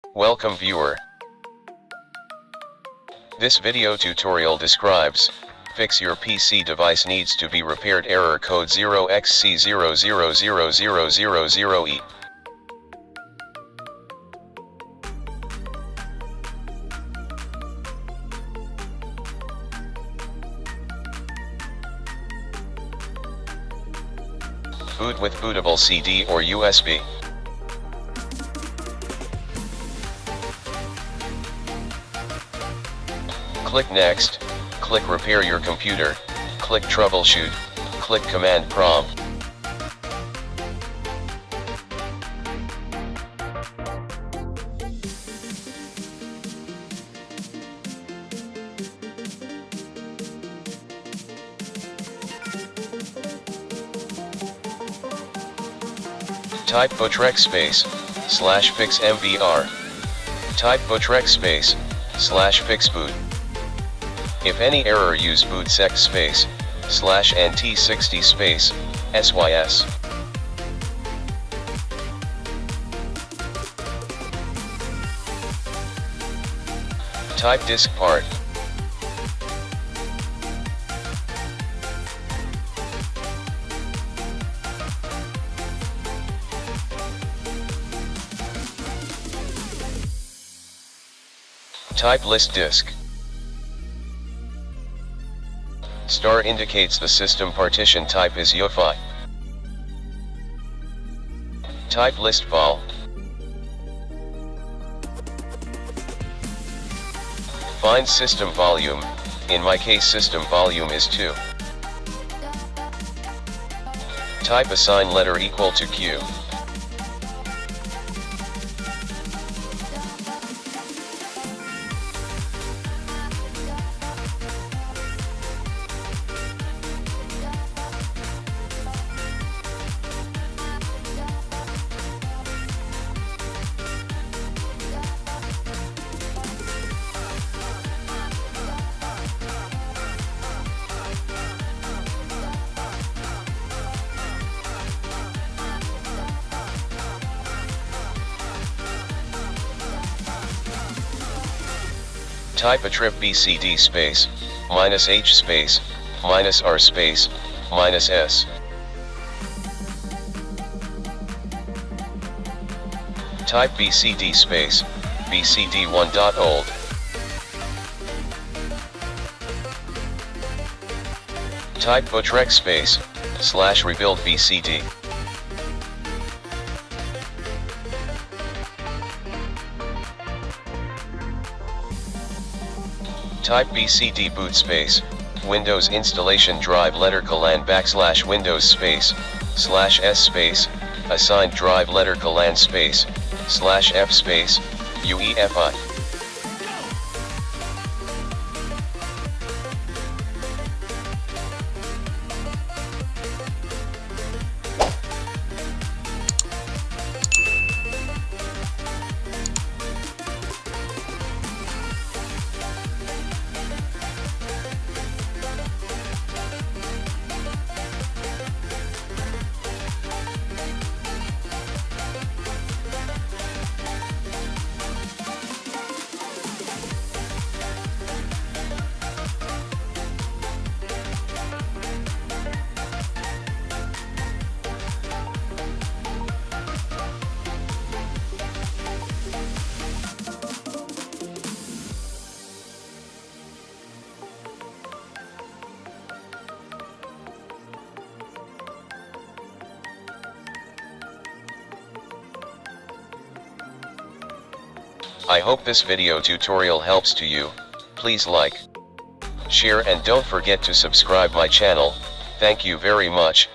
Welcome viewer. This video tutorial describes, fix your PC device needs to be repaired error code 0xc000000e. Boot with bootable CD or USB. Click Next, click Repair your computer, click Troubleshoot, click Command Prompt. Type /fix MBR. Type /fix boot. If any error, use bootsec /nt60 sys. Type disk part. Type list disk. Star indicates the system partition type is UEFI. Type list vol. Find system volume, in my case system volume is 2. Type assign letter equal to Q. Type attrib bcd -h -r -s. Type bcd bcd1.old. Type /bootrec /rebuild bcd. Type bcd boot Windows installation drive letter colan \Windows /s assigned drive letter colan /f UEFI. I hope this video tutorial helps to you. Please like, share and don't forget to subscribe my channel. Thank you very much.